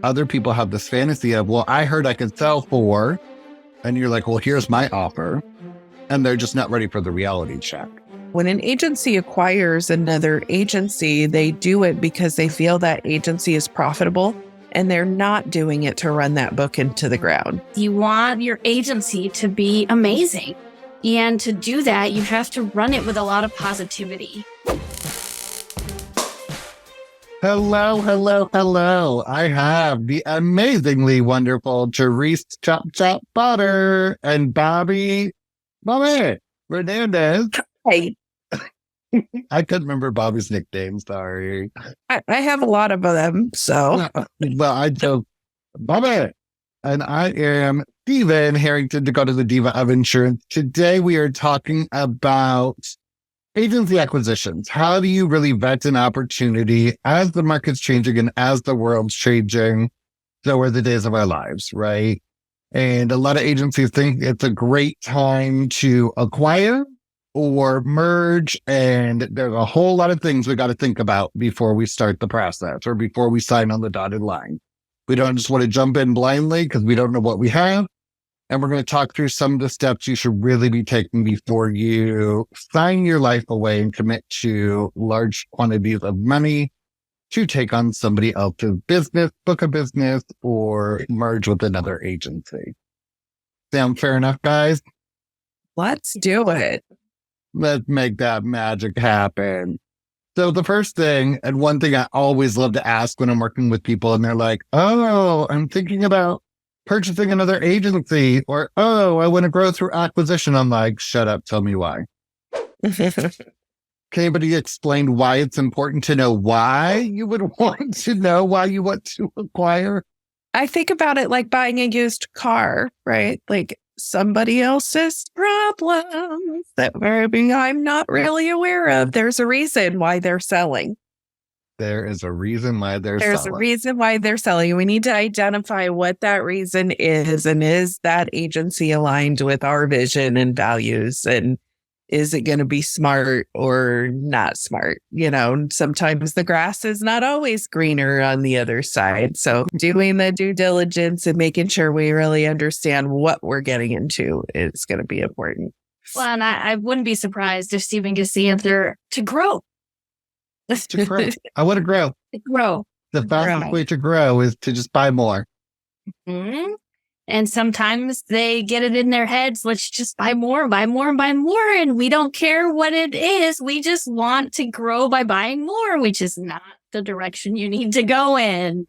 other people have this fantasy of, well, I heard I could sell for, and you're like, well, here's my offer. And they're just not ready for the reality check. When an agency acquires another agency, they do it because they feel that agency is profitable, and they're not doing it to run that book into the ground. You want your agency to be amazing. And to do that, you have to run it with a lot of positivity. Hello, hello, hello. I have the amazingly wonderful Therese Chop Chop Butter and Bobby Hernandez. Hey, I couldn't remember Bobby's nickname, sorry. I have a lot of them, so. Well, I chose Bobby. And I am Steven Harrington, Dakota the Diva of Insurance. Today we are talking about agency acquisitions. How do you really vet an opportunity as the market's changing and as the world's changing? So are the days of our lives, right? And a lot of agencies think it's a great time to acquire or merge. And there's a whole lot of things we got to think about before we start the process or before we sign on the dotted line. We don't just want to jump in blindly because we don't know what we have. And we're going to talk through some of the steps you should really be taking before you sign your life away and commit to large quantities of money to take on somebody else's business, book a business, or merge with another agency. Sound fair enough, guys? Let's do it. Let's make that magic happen. So the first thing, and one thing I always love to ask when I'm working with people and they're like, oh, I'm thinking about purchasing another agency, or, oh, I want to grow through acquisition. I'm like, shut up. Tell me why. Can anybody explain why it's important to know why you would want to know why you want to acquire? I think about it like buying a used car, right? Like somebody else's problems that maybe I'm not really aware of. There's a reason why they're selling. There is a reason why they're selling. There's a reason why they're selling. We need to identify what that reason is. And is that agency aligned with our vision and values? And is it going to be smart or not smart? You know, sometimes the grass is not always greener on the other side. So doing the due diligence and making sure we really understand what we're getting into is going to be important. Well, and I wouldn't be surprised if Stephen gets the answer to grow. To grow. I want to grow. To grow. The fastest way to grow is to just buy more. Mm-hmm. And sometimes they get it in their heads, let's just buy more, buy more, buy more. And we don't care what it is. We just want to grow by buying more, which is not the direction you need to go in.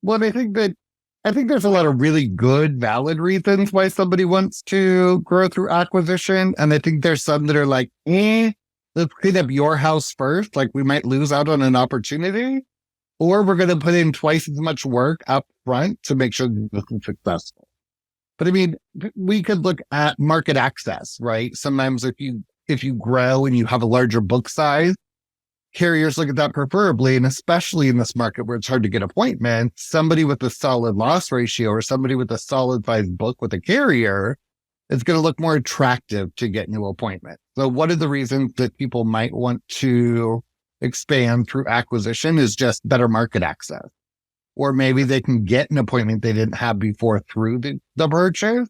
Well, I think there's a lot of really good, valid reasons why somebody wants to grow through acquisition. And I think there's some that are like, let's clean up your house first. Like we might lose out on an opportunity, or we're going to put in twice as much work up front to make sure this is successful. But I mean, we could look at market access, right? Sometimes if you grow and you have a larger book size, carriers look at that preferably. And especially in this market where it's hard to get appointments, somebody with a solid loss ratio or somebody with a solid size book with a carrier is going to look more attractive to get new appointments. So one of the reasons that people might want to expand through acquisition is just better market access. Or maybe they can get an appointment they didn't have before through the purchase.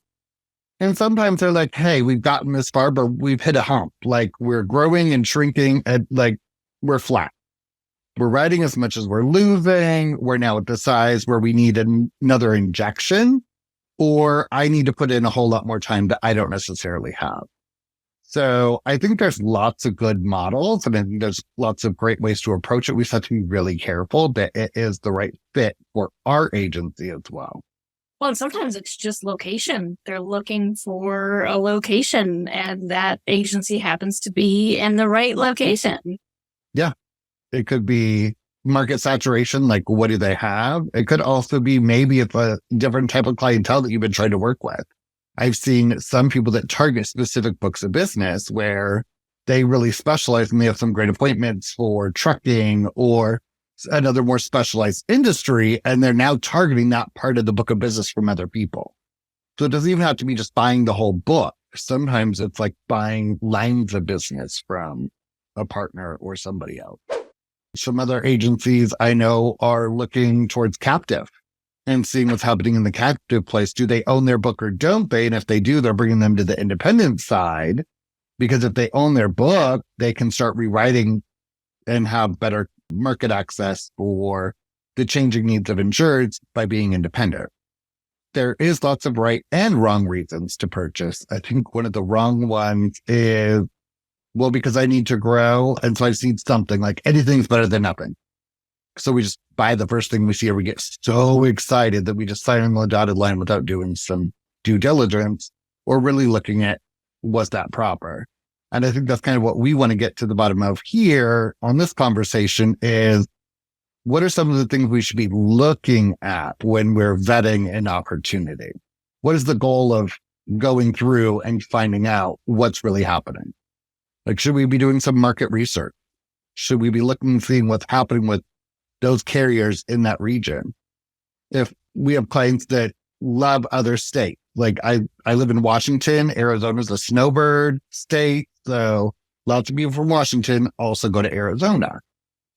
And sometimes they're like, hey, we've gotten this far, but we've hit a hump. Like we're growing and shrinking and like we're flat. We're writing as much as we're losing. We're now at the size where we need another injection. Or I need to put in a whole lot more time that I don't necessarily have. So I think there's lots of good models and I think there's lots of great ways to approach it. We just have to be really careful that it is the right fit for our agency as well. Well, and sometimes it's just location. They're looking for a location and that agency happens to be in the right location. Yeah. It could be market saturation, like what do they have? It could also be maybe it's a different type of clientele that you've been trying to work with. I've seen some people that target specific books of business where they really specialize and they have some great appointments for trucking or another more specialized industry. And they're now targeting that part of the book of business from other people. So it doesn't even have to be just buying the whole book. Sometimes it's like buying lines of business from a partner or somebody else. Some other agencies I know are looking towards captive and seeing what's happening in the captive place. Do they own their book or don't they? And if they do, they're bringing them to the independent side, because if they own their book, they can start rewriting and have better market access for the changing needs of insureds by being independent. There is lots of right and wrong reasons to purchase. I think one of the wrong ones is, well, because I need to grow, and so I just need something. Like, anything's better than nothing. So we just buy the first thing we see, or we get so excited that we just sign on the dotted line without doing some due diligence or really looking at, was that proper? And I think that's kind of what we want to get to the bottom of here on this conversation is, what are some of the things we should be looking at when we're vetting an opportunity? What is the goal of going through and finding out what's really happening? Like, should we be doing some market research? Should we be looking and seeing what's happening with those carriers in that region? If we have clients that love other states, like I live in Washington, Arizona's a snowbird state. So lots of people from Washington also go to Arizona.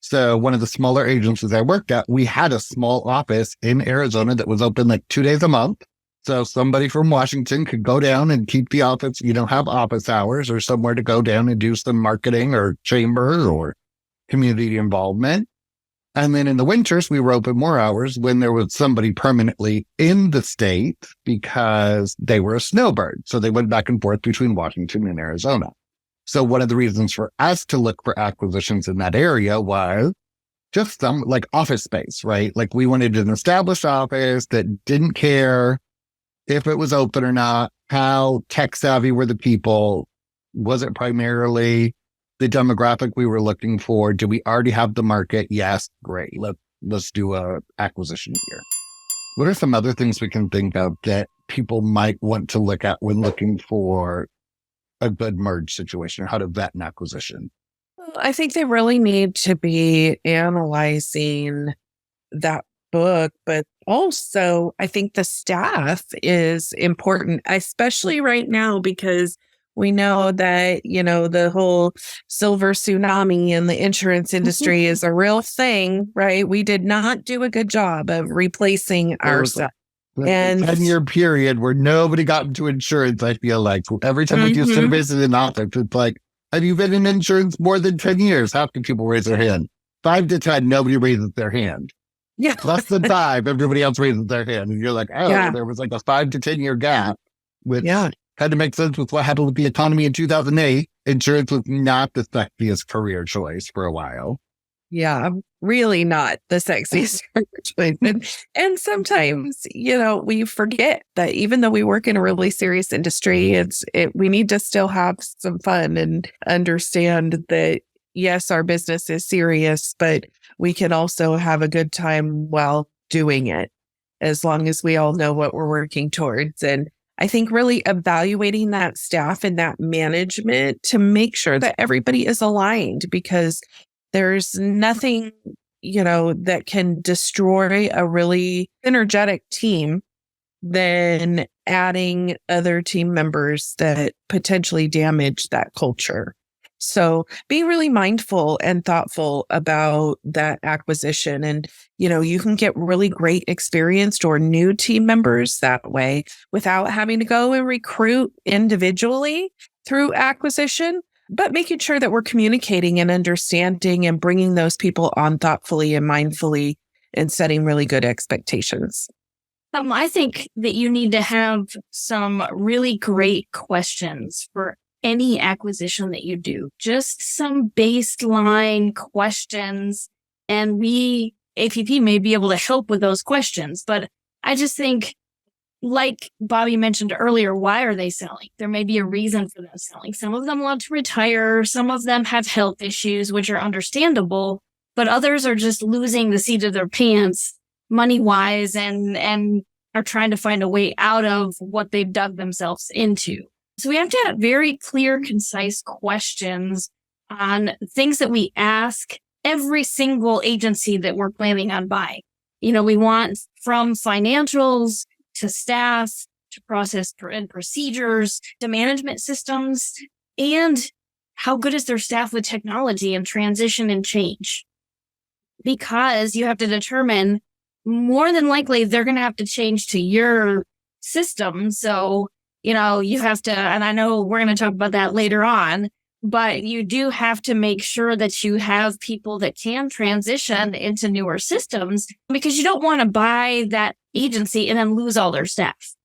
So one of the smaller agencies I worked at, we had a small office in Arizona that was open like 2 days a month. So somebody from Washington could go down and keep the office, have office hours or somewhere to go down and do some marketing or chamber or community involvement. And then in the winters, we were open more hours when there was somebody permanently in the state because they were a snowbird. So they went back and forth between Washington and Arizona. So one of the reasons for us to look for acquisitions in that area was just some like office space, right? Like we wanted an established office that didn't care if it was open or not, how tech savvy were the people, was it primarily the demographic we were looking for? Do we already have the market? Yes, great. Let's do a acquisition here. What are some other things we can think of that people might want to look at when looking for a good merge situation, or how to vet an acquisition? I think they really need to be analyzing that book, but also I think the staff is important, especially right now, because we know that, the whole silver tsunami in the insurance industry is a real thing, right? We did not do a good job of replacing our stuff. And 10-year period where nobody got into insurance, I feel like. Every time we do surveys in an office, it's like, have you been in insurance more than 10 years? Half the people raise their hand. 5 to 10, nobody raises their hand. Yeah. Less than 5, everybody else raises their hand. And you're like, there was like a 5 to 10 year gap, which kind of makes sense with what happened with the economy in 2008. Insurance was not the sexiest career choice for a while. Yeah, really not the sexiest career choice. And sometimes, we forget that even though we work in a really serious industry, we need to still have some fun and understand that, yes, our business is serious, but we can also have a good time while doing it, as long as we all know what we're working towards. And I think really evaluating that staff and that management to make sure that everybody is aligned, because there's nothing, that can destroy a really energetic team than adding other team members that potentially damage that culture. So be really mindful and thoughtful about that acquisition. And, you can get really great experienced or new team members that way without having to go and recruit individually through acquisition, but making sure that we're communicating and understanding and bringing those people on thoughtfully and mindfully and setting really good expectations. I think that you need to have some really great questions for any acquisition that you do. Just some baseline questions. And we, APP, may be able to help with those questions. But I just think, like Bobby mentioned earlier, why are they selling? There may be a reason for them selling. Some of them want to retire. Some of them have health issues, which are understandable. But others are just losing the seat of their pants money-wise and are trying to find a way out of what they've dug themselves into. So we have to have very clear, concise questions on things that we ask every single agency that we're planning on buying. We want from financials to staff to process and procedures to management systems, and how good is their staff with technology and transition and change. because you have to determine more than likely they're going to have to change to your system. So, you have to, and I know we're going to talk about that later on, but you do have to make sure that you have people that can transition into newer systems, because you don't want to buy that agency and then lose all their staff.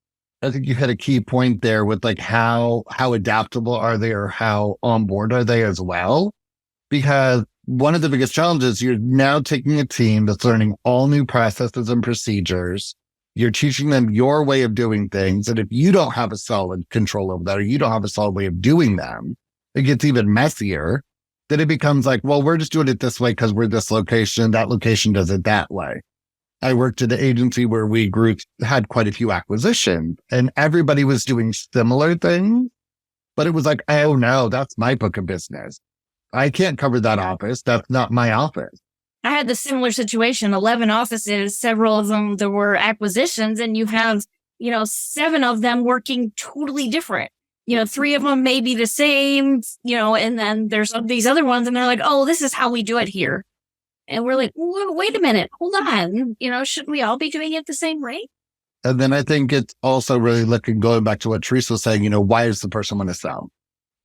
I think you had a key point there with like how adaptable are they, or how on board are they as well? Because one of the biggest challenges, you're now taking a team that's learning all new processes and procedures. You're teaching them your way of doing things. And if you don't have a solid control over that, or you don't have a solid way of doing them, it gets even messier. Then it becomes like, well, we're just doing it this way because we're this location. That location does it that way. I worked at an agency where we had quite a few acquisitions, and everybody was doing similar things, but it was like, oh no, that's my book of business. I can't cover that office. That's not my office. I had the similar situation, 11 offices, several of them, there were acquisitions, and you have, 7 of them working totally different. 3 of them may be the same, and then there's these other ones, and they're like, oh, this is how we do it here. And we're like, wait a minute, hold on. Shouldn't we all be doing it the same way? And then I think it's also really going back to what Teresa was saying, why does the person want to sell?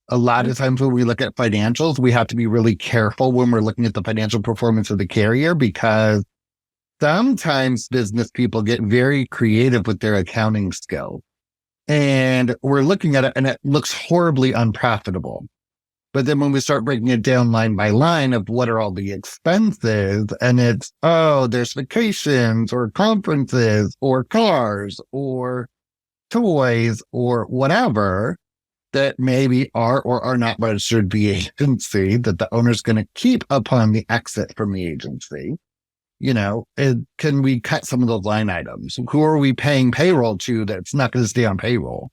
A lot of times when we look at financials, we have to be really careful when we're looking at the financial performance of the carrier, because sometimes business people get very creative with their accounting skills. And we're looking at it and it looks horribly unprofitable. But then when we start breaking it down line by line of what are all the expenses, and it's, there's vacations or conferences or cars or toys or whatever that maybe are or are not registered the agency that the owner's going to keep upon the exit from the agency. Can we cut some of those line items? Who are we paying payroll to that's not going to stay on payroll?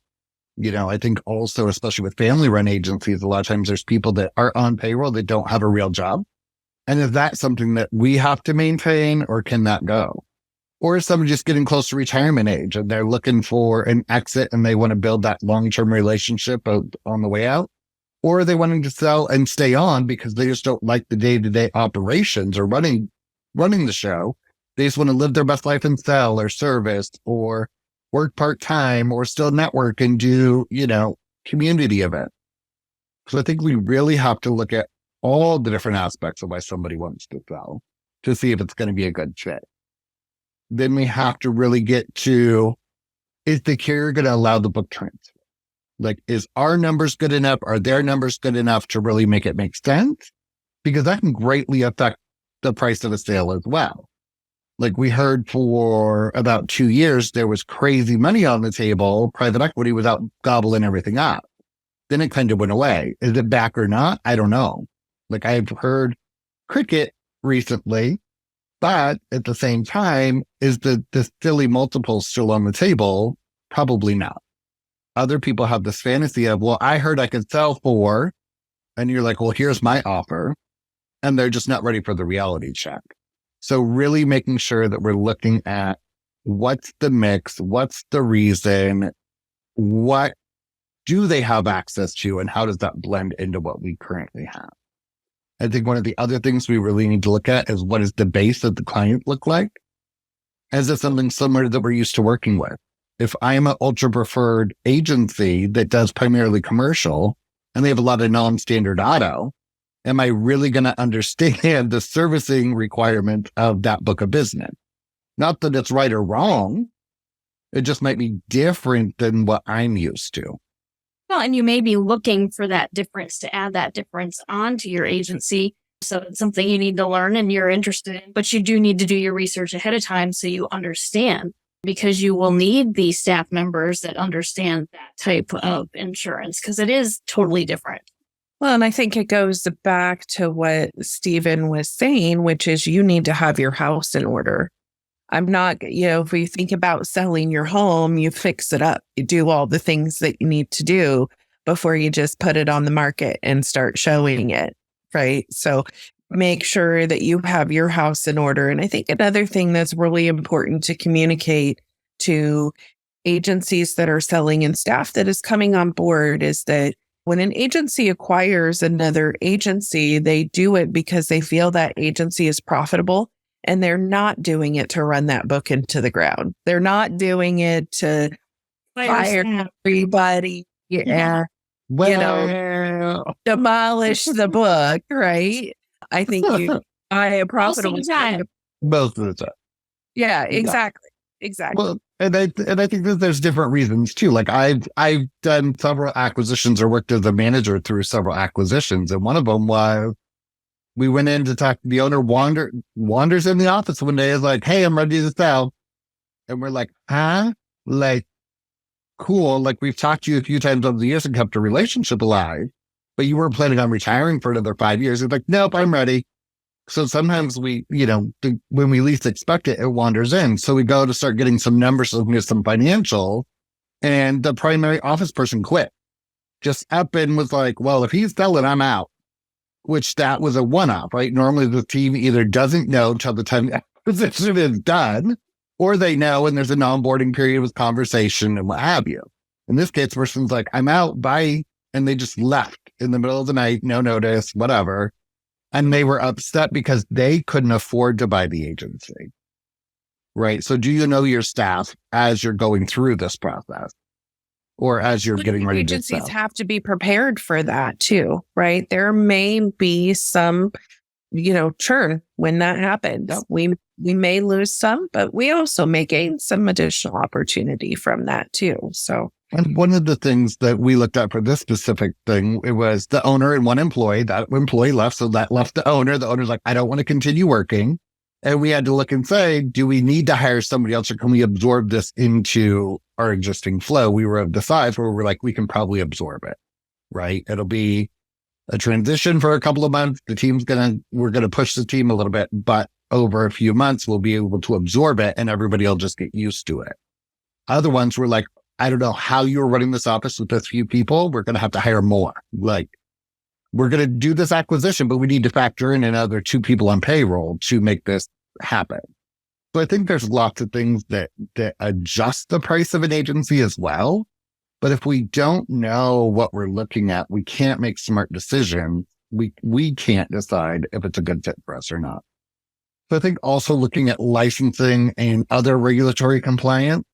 I think also, especially with family-run agencies, a lot of times there's people that are on payroll that don't have a real job. And is that something that we have to maintain, or can that go? Or is somebody just getting close to retirement age and they're looking for an exit and they want to build that long-term relationship on the way out? Or are they wanting to sell and stay on because they just don't like the day-to-day operations or running the show? They just want to live their best life and sell or service or work part-time or still network and do, community events. So I think we really have to look at all the different aspects of why somebody wants to sell to see if it's going to be a good fit. Then we have to really get to, is the carrier going to allow the book transfer? Like, is our numbers good enough? Are their numbers good enough to really make it make sense? Because that can greatly affect the price of a sale as well. Like we heard for about 2 years, there was crazy money on the table. Private equity was out gobbling everything up. Then it kind of went away. Is it back or not? I don't know. Like I've heard cricket recently, but at the same time, is the silly multiple still on the table? Probably not. Other people have this fantasy of, well, I heard I could sell for, and you're like, well, here's my offer. And they're just not ready for the reality check. So really making sure that we're looking at what's the mix, what's the reason, what do they have access to, and how does that blend into what we currently have? I think one of the other things we really need to look at is what does the base of the client look like? Is it something similar that we're used to working with? If I'm an ultra preferred agency that does primarily commercial and they have a lot of non-standard auto, am I really going to understand the servicing requirement of that book of business? Not that it's right or wrong. It just might be different than what I'm used to. Well, and you may be looking for that difference to add that difference onto your agency. So it's something you need to learn and you're interested in, but you do need to do your research ahead of time so you understand, because you will need these staff members that understand that type of insurance, because it is totally different. Well, and I think it goes back to what Stephen was saying, which is you need to have your house in order. I'm not, if we think about selling your home, you fix it up. You do all the things that you need to do before you just put it on the market and start showing it, right? So make sure that you have your house in order. And I think another thing that's really important to communicate to agencies that are selling and staff that is coming on board is that When an agency acquires another agency, they do it because they feel that agency is profitable, and they're not doing it to run that book into the ground. They're not doing it to fire everybody and, demolish the book, right? I think you buy a profitable time. Most of the time. Yeah, exactly. Exactly. Well, and I think that there's different reasons too. Like I've done several acquisitions or worked as a manager through several acquisitions, and one of them was we went in to talk to the owner. Wanders in the office one day, is like, "Hey, I'm ready to sell," and we're like, "Huh?" Like, cool. Like we've talked to you a few times over the years and kept a relationship alive, but you weren't planning on retiring for another 5 years. It's like, nope, I'm ready. So sometimes we, when we least expect it, it wanders in. So we go to start getting some numbers, looking at some financial, and the primary office person quit. Just up and was like, well, if he's selling, I'm out. Which that was a one-off, right? Normally the team either doesn't know until the time the acquisition is done, or they know and there's an onboarding period with conversation and what have you. In this case, the person's like, I'm out, bye. And they just left in the middle of the night, no notice, whatever. And they were upset because they couldn't afford to buy the agency. Right. So do you know your staff as you're going through this process or as you're getting ready to sell? Agencies have to be prepared for that too, right? There may be some, churn when that happens. Yep. We may lose some, but we also may gain some additional opportunity from that too. So. And one of the things that we looked at for this specific thing, it was the owner and one employee. That employee left, so that left the owner. The owner's like, I don't want to continue working. And we had to look and say, do we need to hire somebody else or can we absorb this into our existing flow? We were of the size where we're like, we can probably absorb it, right? It'll be a transition for a couple of months. We're going to push the team a little bit, but over a few months, we'll be able to absorb it and everybody will just get used to it. Other ones were like, I don't know how you're running this office with this few people. We're going to have to hire more. Like, we're going to do this acquisition, but we need to factor in another 2 people on payroll to make this happen. So I think there's lots of things that adjust the price of an agency as well. But if we don't know what we're looking at, we can't make smart decisions. We can't decide if it's a good fit for us or not. So I think also looking at licensing and other regulatory compliance,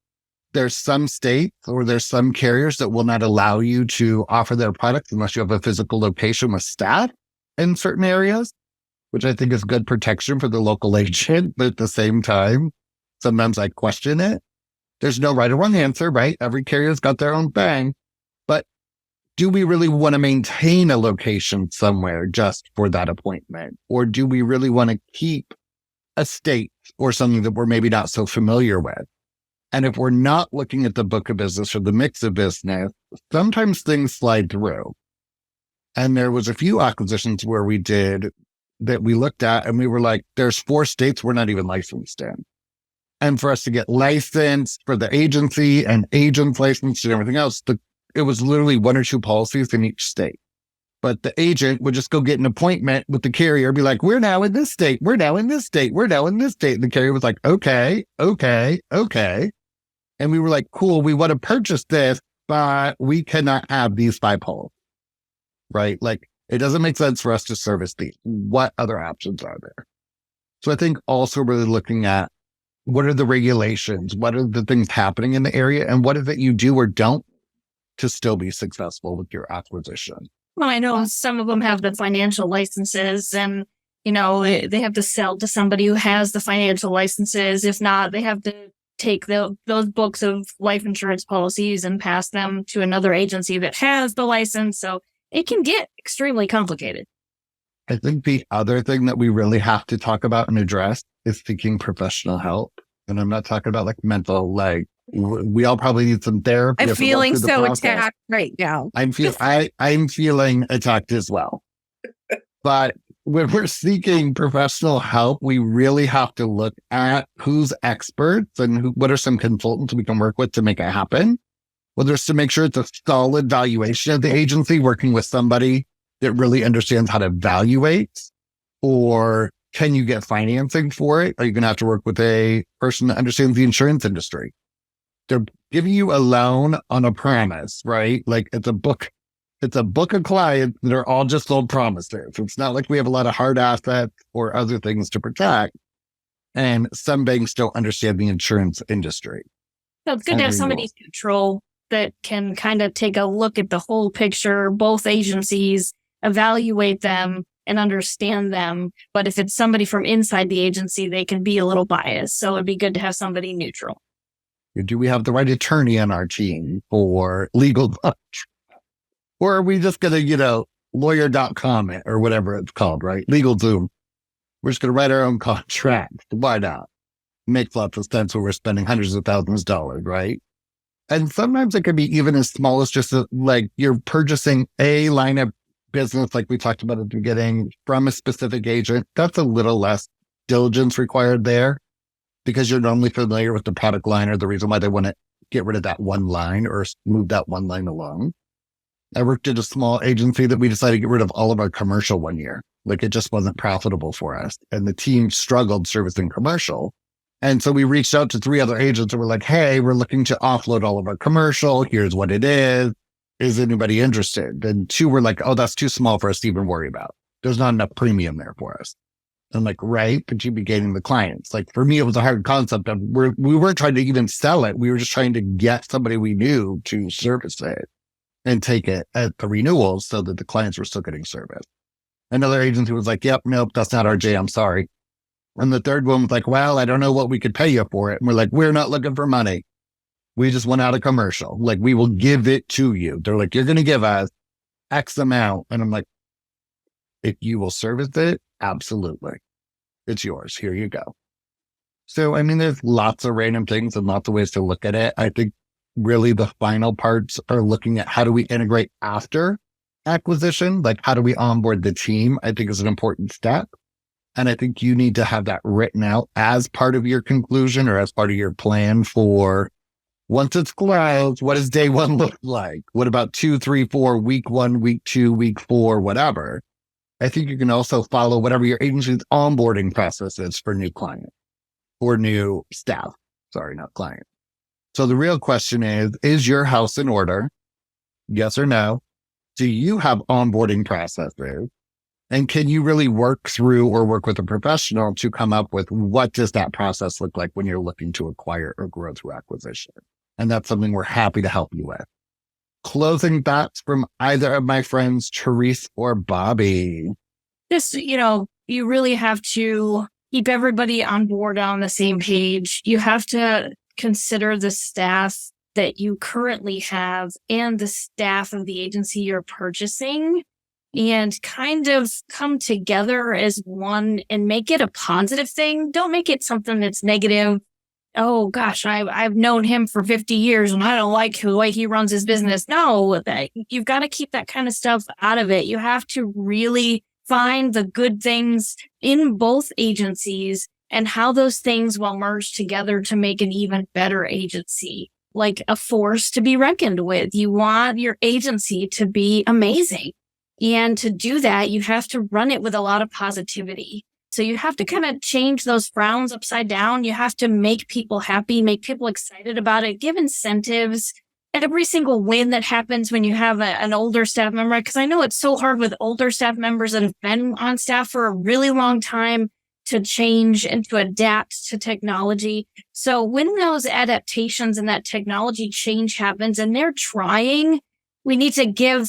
there's some states or there's some carriers that will not allow you to offer their products unless you have a physical location with staff in certain areas, which I think is good protection for the local agent. But at the same time, sometimes I question it. There's no right or wrong answer, right? Every carrier's got their own thing. But do we really want to maintain a location somewhere just for that appointment? Or do we really want to keep a state or something that we're maybe not so familiar with? And if we're not looking at the book of business or the mix of business, sometimes things slide through. And there was a few acquisitions where we did that we looked at and we were like, there's 4 states we're not even licensed in. And for us to get licensed for the agency and agent licensed and everything else, it was literally 1 or 2 policies in each state. But the agent would just go get an appointment with the carrier, be like, we're now in this state. We're now in this state. We're now in this state. And the carrier was like, okay. And we were like, cool, we want to purchase this, but we cannot have these 5 polls, right? Like, it doesn't make sense for us to service these. What other options are there? So I think also really looking at what are the regulations? What are the things happening in the area? And what is it you do or don't to still be successful with your acquisition? Well, I know some of them have the financial licenses and, they have to sell to somebody who has the financial licenses. If not, they have to take those books of life insurance policies and pass them to another agency that has the license. So it can get extremely complicated. I think the other thing that we really have to talk about and address is seeking professional help. And I'm not talking about like mental, like we all probably need some therapy. I'm feeling so attacked right now. I'm feeling attacked as well. But when we're seeking professional help, we really have to look at who's experts and what are some consultants we can work with to make it happen. Whether it's to make sure it's a solid valuation of the agency, working with somebody that really understands how to evaluate, or can you get financing for it? Are you going to have to work with a person that understands the insurance industry? They're giving you a loan on a promise, right? Like it's a book It's a book of clients that are all just old promises. It's not like we have a lot of hard assets or other things to protect. And some banks don't understand the insurance industry. So it's good to have somebody neutral that can kind of take a look at the whole picture, both agencies, evaluate them and understand them. But if it's somebody from inside the agency, they can be a little biased. So it'd be good to have somebody neutral. Do we have the right attorney on our team for legal? Or are we just going to, lawyer.com it or whatever it's called, right? Legal Zoom. We're just going to write our own contract. Why not? Makes lots of sense when we're spending hundreds of thousands of dollars, right? And sometimes it can be even as small as just like you're purchasing a line of business, like we talked about at the beginning, from a specific agent. That's a little less diligence required there because you're normally familiar with the product line or the reason why they want to get rid of that one line or move that one line along. I worked at a small agency that we decided to get rid of all of our commercial one year. Like it just wasn't profitable for us. And the team struggled servicing commercial. And so we reached out to 3 other agents and we're like, hey, we're looking to offload all of our commercial. Here's what it is. Is anybody interested? And 2 were like, oh, that's too small for us to even worry about. There's not enough premium there for us. I'm like, right, but you'd be gaining the clients. Like for me, it was a hard concept of we weren't trying to even sell it. We were just trying to get somebody we knew to service it and take it at the renewals so that the clients were still getting service. Another agency was like, yep, nope, that's not our jam. Sorry. And the third one was like, well, I don't know what we could pay you for it. And we're like, we're not looking for money. We just went out a commercial. Like, we will give it to you. They're like, you're going to give us X amount. And I'm like, if you will service it, absolutely. It's yours. Here you go. So, I mean, there's lots of random things and lots of ways to look at it. I think really the final parts are looking at how do we integrate after acquisition? Like, how do we onboard the team? I think is an important step. And I think you need to have that written out as part of your conclusion or as part of your plan for once it's closed, what does day 1 look like? What about 2, 3, 4, week 1, week 2, week 4, whatever? I think you can also follow whatever your agency's onboarding process is for new clients or new staff. Sorry, not clients. So the real question is your house in order? Yes or no? Do you have onboarding processes? And can you really work through or work with a professional to come up with what does that process look like when you're looking to acquire or grow through acquisition? And that's something we're happy to help you with. Closing thoughts from either of my friends, Therese or Bobby. Just, you really have to keep everybody on board on the same page. You have to consider the staff that you currently have and the staff of the agency you're purchasing and kind of come together as one and make it a positive thing. Don't make it something that's negative. Oh gosh, I've known him for 50 years and I don't like the way he runs his business. No, you've got to keep that kind of stuff out of it. You have to really find the good things in both agencies and how those things will merge together to make an even better agency, like a force to be reckoned with. You want your agency to be amazing. And to do that, you have to run it with a lot of positivity. So you have to kind of change those frowns upside down. You have to make people happy, make people excited about it, give incentives. Every single win that happens when you have an older staff member, because I know it's so hard with older staff members that have been on staff for a really long time to change and to adapt to technology. So when those adaptations and that technology change happens and they're trying, we need to give,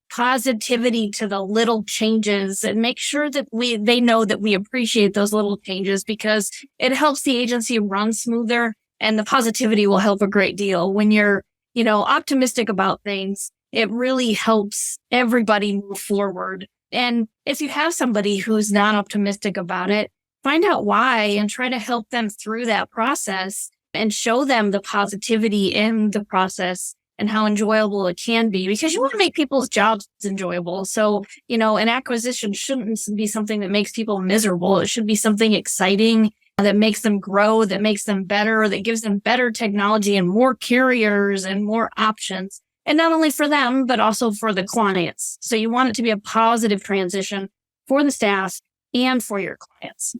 positivity to the little changes and make sure that they know that we appreciate those little changes because it helps the agency run smoother and the positivity will help a great deal. When you're, optimistic about things, it really helps everybody move forward. And if you have somebody who's not optimistic about it, find out why and try to help them through that process and show them the positivity in the process and how enjoyable it can be, because you want to make people's jobs enjoyable. So, an acquisition shouldn't be something that makes people miserable. It should be something exciting that makes them grow, that makes them better, that gives them better technology and more carriers and more options. And not only for them, but also for the clients. So you want it to be a positive transition for the staff and for your clients.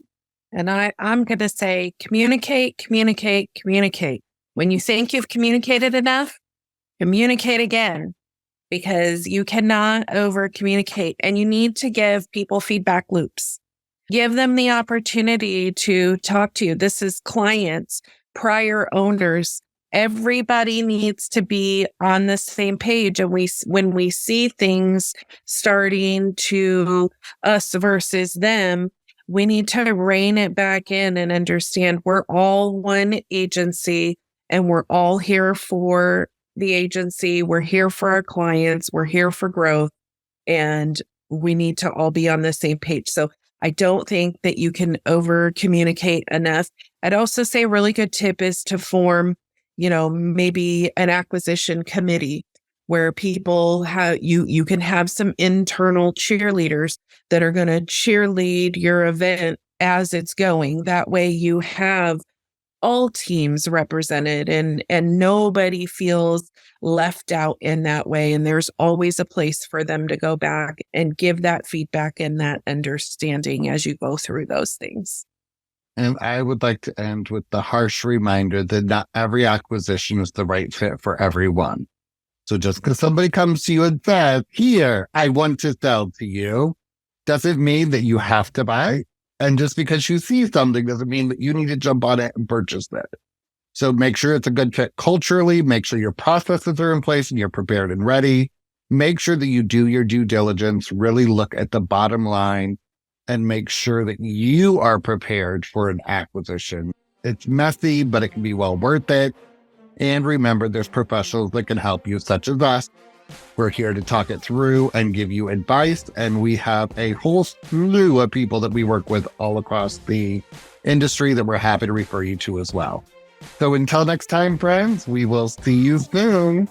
And I'm going to say, communicate, communicate, communicate. When you think you've communicated enough, communicate again. because you cannot over communicate, and you need to give people feedback loops. Give them the opportunity to talk to you. This is clients, prior owners. Everybody needs to be on the same page. And when we see things starting to us versus them, we need to rein it back in and understand we're all one agency and we're all here for the agency. We're here for our clients. We're here for growth, and we need to all be on the same page. So I don't think that you can over communicate enough. I'd also say a really good tip is to form, maybe an acquisition committee where people you can have some internal cheerleaders that are going to cheerlead your event as it's going. That way you have all teams represented and nobody feels left out in that way. And there's always a place for them to go back and give that feedback and that understanding as you go through those things. And I would like to end with the harsh reminder that not every acquisition is the right fit for everyone. So just because somebody comes to you and says, here, I want to sell to you, doesn't mean that you have to buy. And just because you see something doesn't mean that you need to jump on it and purchase it. So make sure it's a good fit culturally. Make sure your processes are in place and you're prepared and ready. Make sure that you do your due diligence, really look at the bottom line, and make sure that you are prepared for an acquisition. It's messy, but it can be well worth it. And remember, there's professionals that can help you, such as us. We're here to talk it through and give you advice. And we have a whole slew of people that we work with all across the industry that we're happy to refer you to as well. So until next time, friends, we will see you soon.